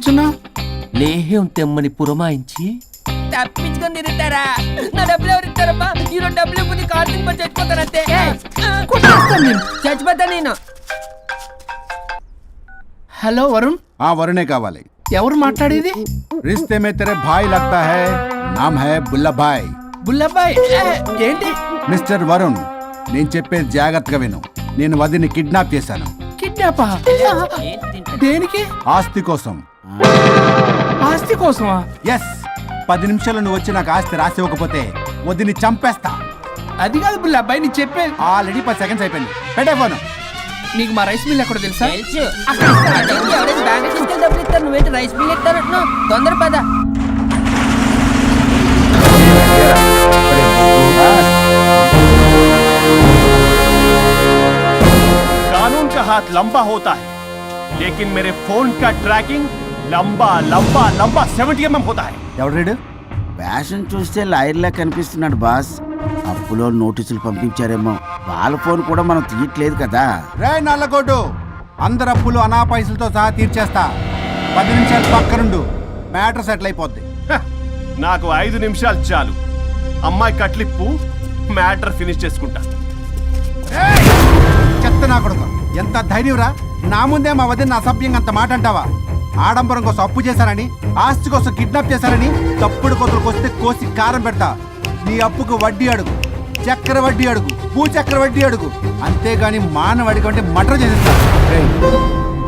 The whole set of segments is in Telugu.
నిల్చున్నా? లేహ్యం తెమ్మని పురమాయించి తప్పించుకొని తిరుగుతారా? నా డబ్బులు ఎవరు ఇస్తారమ్మా? ఈరోజు డబ్బులు ఇవ్వని కార్తీక్ పని చచ్చిపోతానంతే. చచ్చిపోతా నేను. హలో వరుణ్. వరుణే కావాలి. ఎవరు మాట్లాడేది? रिश्ते में तेरे भाई लगता है, नाम है बुल्ला भाई. బుల్లబ్బాయ్ ఏంటి? మిస్టర్ వరుణ్, నేను చెప్పేది జాగ్రత్తగా విను. నేను వదిని కిడ్నాప్ చేశాను. కిడ్నాపా? దేనికి? ఆస్తి కోసం. ఆస్తి కోసమా? ఎస్. 10 నిమిషాలు నువ్వు వచ్చి నాకు ఆస్తి రాసి ఇవ్వకపోతే వదిని చంపేస్తా. అది కాదు బుల్లబ్బాయ్, నీ చెప్పేది. ఆల్రెడీ 10 సెకండ్స్ అయిపోయింది. పెట్టే ఫోను. నీకు మా రైస్ మిల్ ఎక్కడ తెలుసా? తెలుసు. ఎవరైనా బ్యాంక్ తీసుకెళ్ళి డబ్బులు ఇస్తారు, నువ్వేంటి రైస్ బిల్ ఇస్తానంటున్నావు? తొందర పద. कानून का हाथ लंबा होता है, लेकिन मेरे फोन का ट्रैकिंग लंबा लंबा लंबा 70 mm होता है. ఎవడు? ఫ్యాషన్ చూస్తే లాయర్లా కనిపిస్తున్నాడు బాస్. అప్పులో నోటీసులు పంపించారేమో, వాళ్ళ ఫోన్ కూడా మనం తీయట్లేదు కదా. రే నల్లగోడు, అందరు అప్పులు అనా పైసలతో సహా తీర్చేస్తా. 10 నిమిషాలు పక్కనుండు, మ్యాటర్ సెటిల్ అయిపోద్ది. నాకు 5 నిమిషాలు చాలు. అమ్మాయి కట్లిప్పు, మ్యాటర్ ఫినిష్ చేసుకుంటా. చెత్త నా కొడుకు, ఎంత ధైర్యంరా! నా ముందే మా వదిన అసభ్యంగా అంత మాట అంటావా? ఆడంబరం కోసం అప్పు చేశారని, ఆస్తి కోసం కిడ్నాప్ చేశారని తప్పుడు కొతులకు వస్తే కోసి కారం పెడతా. నీ అప్పుకు వడ్డీ అడుగు, చక్కెర వడ్డీ అడుగు, భూచక్ర వడ్డీ అడుగు, అంతేగాని మానవడి కంటే మటర్ చేసేస్తా.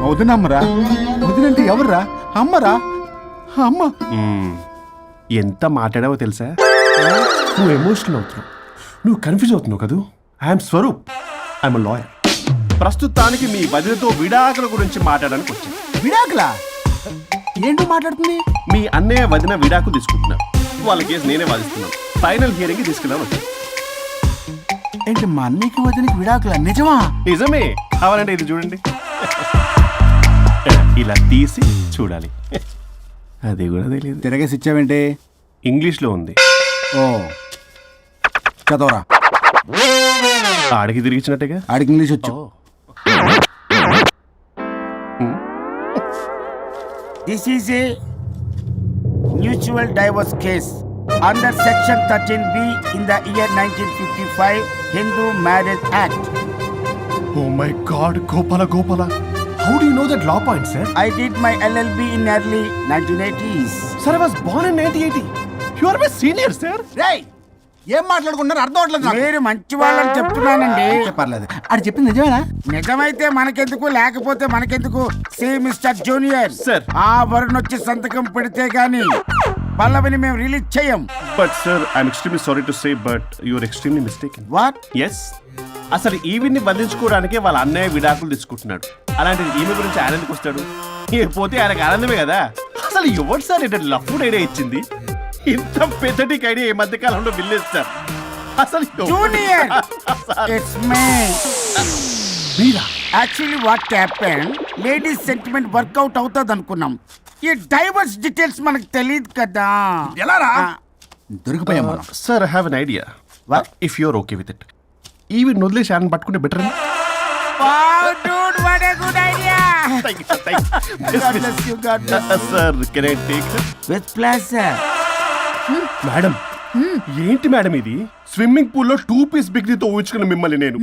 వదినమ్మరా? వదినంటే ఎవర్రా? అమ్మరా? అమ్మ. ఎంత మాట్లాడావో తెలుసా? నువ్వు ఎమోషనల్ అవుతున్నావు, నువ్వు కన్ఫ్యూజ్ అవుతున్నావు కదూ. I'm Swaroop, I'm lawyer. ప్రస్తుతానికి మీ వదినతో విడాకుల గురించి మాట్లాడడానికి వచ్చాను. విడాకులా? ఏంటో మాట్లాడుతుంది? మీ అన్నయ్య వదిన విడాకు తీసుకుంటున్నారు. వాళ్ళ కేసు నేనే వాదిస్తున్నాను. ఫైనల్ హియరింగ్ తీసుకెళ్ళాను వచ్చాను. ఏంటి మా అన్నయ్యకి వదినకి విడాకులా? నిజమా? నిజమే. కావాలంటే ఇది చూడండి, ఇలా తీసి చూడాలి. అది కూడా తెలియదు. తిరగేసి ఇచ్చావేంటి? ఇంగ్లీష్లో ఉంది. ఓ, చదవరా. ఆడికి తిరిగిచ్చినట్టుగా. ఆడికి ఇంగ్లీష్ వచ్చు. This is a mutual divorce case under section 13B in the year 1955 Hindu Marriage Act. Oh my God, Gopala. How do you know that law point, sir? I did my LLB in early 1980s. Sir, I was born in 1980. You are my senior, sir. రేయ్, ఏం మాట్లాడుకున్నారు అర్థం అవట్లేదు నాకు. మీరు మంచి వాళ్ళని చెప్తున్నానండి. పర్లేదు. అది చెప్పింది నిజమేనా? నిజమైతే మనకెందుకు, లేకపోతే మనకెందుకు? See mister junior, Sir. ఆ వరుణ్ వచ్చి సంతకం పెడితే గాని పల్లవిని మేము రిలీజ్ చేయం. But sir, I'm extremely sorry to say, but you are extremely mistaken. What? Yes. అసలు ఈవిని బంధించుకోవడానికే వాళ్ళ అన్నయ్య విడాకులు తీసుకుంటున్నాడు. అలాంటిది ఈమె గురించి ఆయన ఎందుకు వస్తాడు? పోతే ఆయనకు ఆనందమే కదా. అసలు ఎవరు సార్ ఇటు లఫ్డ్ ఐడియా ఇచ్చింది? ఇంత పెద్దటికి ఐడియా ఈ మధ్య కాలంలో విల్లేస్తారు. అసలు junior, it's me. Actually what happen, ladies sentiment work out అవుతుంది అనుకున్నాం. ఈ డైవర్స్ డీటెయిల్స్ మనకు తెలియదు కదా. ఎలా రా? దొరికిపోయాం మనం. Sir, I have an idea. What? If you are okay with it, ఈవిని వదిలేసి ఆయన పట్టుకుంటే better. Wow, dude, what a good idea. God bless you, God bless you. Sir, can I take? With pleasure. Madam, ఏంటి మేడం ఇది? స్విమ్మింగ్ పూల్ లో 2 పీస్ బిగ్నీతో ఊహించుకున్న మిమ్మల్ని నేను.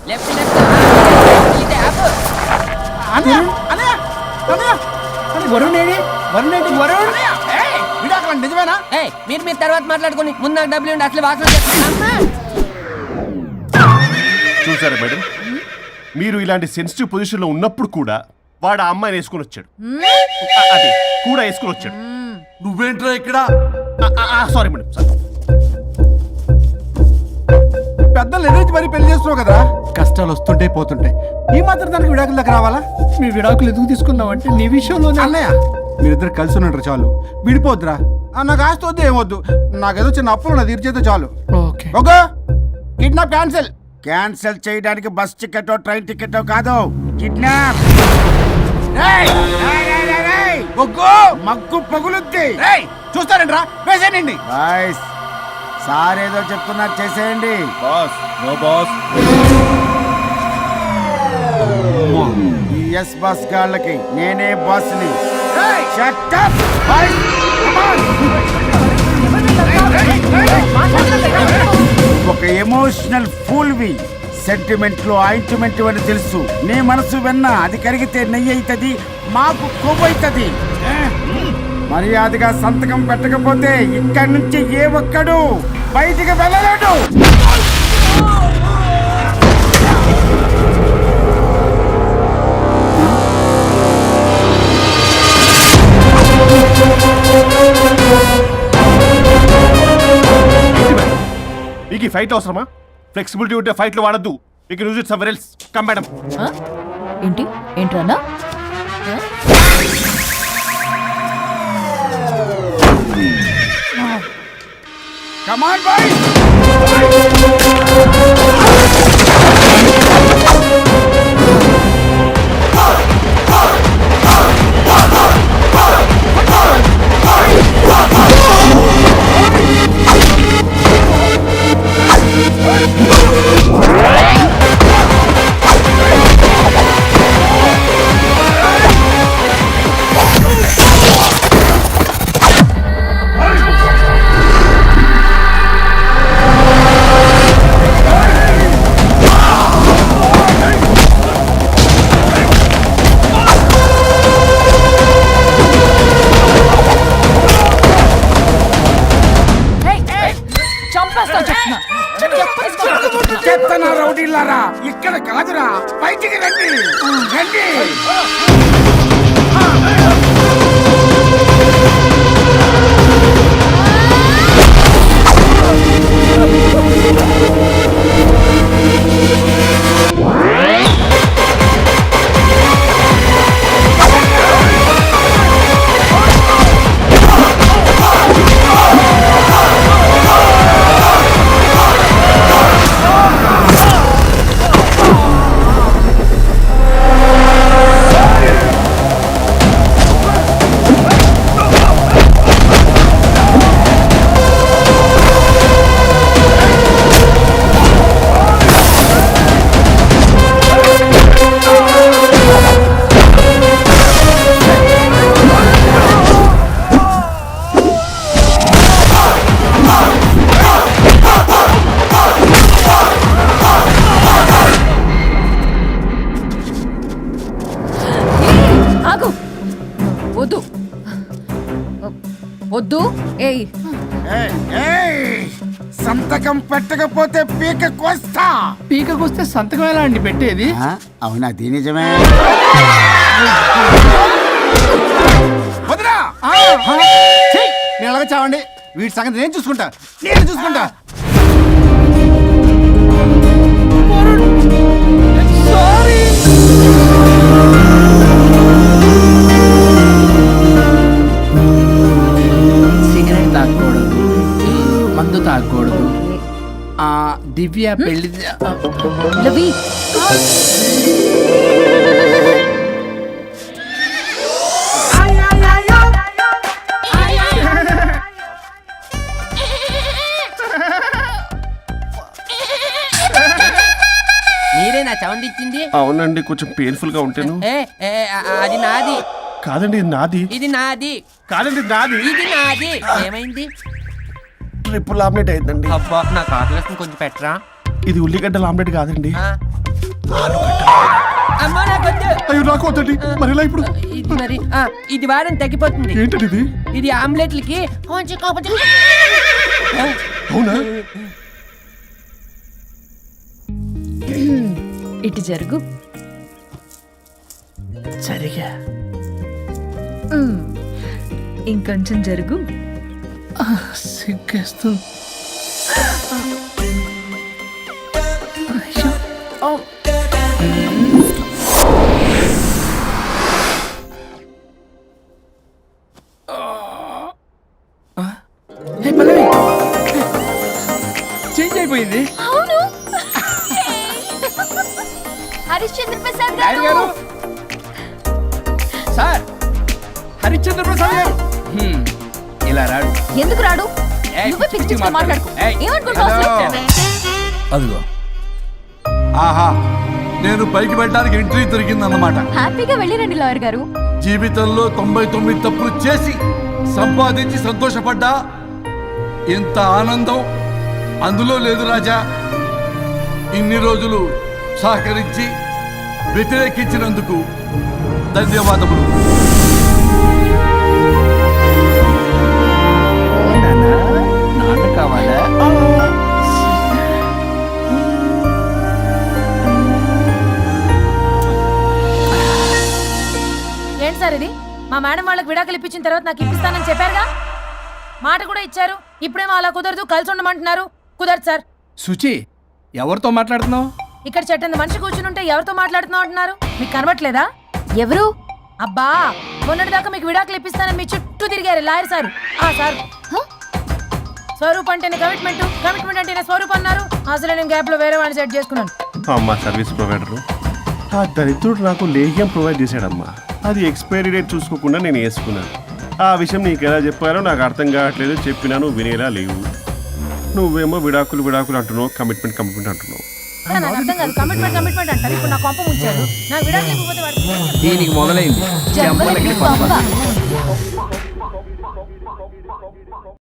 లెఫ్ట్ ఇది ఆపు. వరుణ్ ఏడి? వరుణ్ ఏంటి? వరుణ్ విడాకులు నిజమేనా? మీరు తర్వాత మాట్లాడుకుని ముందు నాకు డబ్బులు ఉండి అసలు వాసన చేస్తున్నా. చూసారా మేడం, మీరు ఇలాంటి సెన్సిటివ్ పొజిషన్ లో ఉన్నప్పుడు కూడా వాడు ఆ అమ్మాయిని వేసుకుని వచ్చాడు. అది కూడా వేసుకుని వచ్చాడు. నువ్వేంట్రా ఇక్కడ? Sorry madam, sorry. పెద్దలు ఎదురు మరి పెళ్లి చేస్తున్నావు కదా. కష్టాలు వస్తుంటే పోతుంటాయి, ఈ మాత్రం దానికి విడాకుల దగ్గర రావాలా? మీ విడాకులు ఎందుకు తీసుకున్నావు అంటే నీ విషయంలోనే. అన్నయ్య, మీరిద్దరు కలిసి ఉన్నట్టు చాలు, విడిపోద్దురా. నాకు ఆస్తి వద్దు, ఏమొద్దు. నాకేదో చిన్న అప్పులు నా తీర్చేదో చాలు. Okay okay, kidnap cancel. Cancel చేయడానికి బస్ టికెటో ట్రైన్ టికెటో కాదు, కిడ్నాప్. మగ్గు పగులుద్ది. చూస్తారంట్రా, వేసేయండి. బాయ్స్, సార్ ఏదో చెప్తున్నారు, చేసేయండి. Boss, no boss. ఈ ఎస్ బాస్ గాళ్ళకి నేనే బాస్ని. Shut up, boys. Come on. ఒక ఎమోషనల్ ఫూల్వి, సెంటిమెంట్ లో ఆయింట్మెంట్ అని తెలుసు. నీ మనసు వెన్న, అది కరిగితే నెయ్యి అవుతుంది, మాకు కొవ్వు అవుతుంది. మర్యాదగా సంతకం పెట్టకపోతే ఇక్కడి నుంచి ఏ ఒక్కడు బయటికి వెళ్ళలేడు. మీకు ఈ ఫైట్ అవసరమా? ఫ్లెక్సిబిలిటీ ఉంటే ఫైట్లు వాడద్దు. You can use it somewhere else. Come madam. ఏంట్రన్నా? Come on, boys. చెత్తన రౌడీలారా, ఇక్కడ కాదురా, బయటికి రండి రండి. వద్దు. ఏయ్ సంతకం పెట్టకపోతే పీక కోస్తా. పీకకొస్తే సంతకం ఎలా అండి పెట్టేది? అవునా? అది నిజమే. వదినా, నేను ఎలాగ చావండి, వీటి సంగతి నేను చూసుకుంటా. సిగరెట్ తాగకూడదు, మందు తాగకూడదు. దివ్య పెళ్లి లవి. మీరే నా సౌండ్ ఇచ్చింది? అవునండి, కొంచెం పెయిన్ఫుల్ గా ఉంటాను. అది నాది కాదండి, ఇది నాది. ఇది నాది కాదండి, నాది. ఇది నాది. ఏమైంది? ట్రిపుల్ ఆమ్లెట్ అయిందండి. అబ్బా, నాకు ఆకలిస్తుంది, కొంచెం పెట్టరా. ఇది ఉల్లిగడ్డల ఆమ్లెట్ కాదండి. అమ్మా నాకొద్దు. అయ్యో, నాకు వద్దండి. మరి ఇలా ఇప్పుడు ఇది మరి ఇది వారం తగ్గిపోతుంది. ఏంటది ఇది? ఇది ఆమ్లెట్లకి కొంచెం అవునా? ఇటు జరుగు. సరిగా ఇంకొంచెం జరుగు. సిగ్గేస్తుంది. చేంజ్ అయిపోయింది. అవును. హరిశ్చంద్ర ప్రసాద్ గారు గారు. సార్, హరిశ్చంద్ర ప్రసాద్ గారు ఇలా రాడు. ఎందుకు రాడు? నువ్వే పిచ్చి పిచ్చిగా మాట్లాడుకో. ఏమనుకుంటావు? అదిగో, ఆహా, నేను పైకి వెళ్ళడానికి ఎంట్రీ దొరికిందన్నమాట. హ్యాపీగా వెళ్ళిరండి లాయర్ గారు. జీవితంలో 99 తప్పులు చేసి సంపాదించి సంతోషపడ్డా ఇంత ఆనందం అందులో లేదు రాజా. ఇన్ని రోజులు సహకరించి వ్యతిరేకించినందుకు ధన్యవాదములు. నాన్న కావాలా? ఏంటి సార్ ఇది? మా మేడం వాళ్ళకి విడాకులు ఇప్పించిన తర్వాత నాకు ఇప్పిస్తానని చెప్పారుగా, మాట కూడా ఇచ్చారు. ఇప్పుడేమో అలా కుదరదు, కలిసి ఉండమంటున్నారు. కుదరదు సార్. సుచి, ఎవరితో మాట్లాడుతున్నావు? ఇక్కడ చెట్టంత మనిషి కూర్చుని ఉంటే ఎవరితో మాట్లాడుతున్నావు అంటున్నారు? మీకు కనబట్లేదా? ఎవరు? అబ్బా, మొన్నటిదాకా మీకు విడాకులు ఇప్పిస్తానని మీ చుట్టూ తిరిగారు లాయర్ సార్. ఆ సార్ స్వరూప్ అంటేనే కమిట్మెంట్, కమిట్మెంట్ అంటేనే స్వరూప్ అన్నారు. అసలు నేను గ్యాప్ లో వేరే వాడిని సెట్ చేసుకున్నాను. అమ్మా సర్వీస్ ప్రొవైడరు, ఆ దరిద్రుడు నాకు లేహ్యం ప్రొవైడ్ చేశాడమ్మా. అది ఎక్స్పైరీ డేట్ చూసుకోకుండా నేను వేసుకున్నాను. ఆ విషయం నీకు ఎలా చెప్పారో నాకు అర్థం కావట్లేదు. చెప్పినాను వినేలా లేవు. నువ్వేమో విడాకులు విడాకులు అంటున్నావు, కమిట్మెంట్ కమిట్మెంట్ అంటున్నావు. నాకు అర్థం కాదు. కమిట్మెంట్ కమిట్మెంట్ అంటారు. ఇప్పుడు నా కొంప ముంచారు. నాకు విడాకులు ఇవ్వకపోతే వాడికి దీనికి మొదలైంది జంబలకి పంప.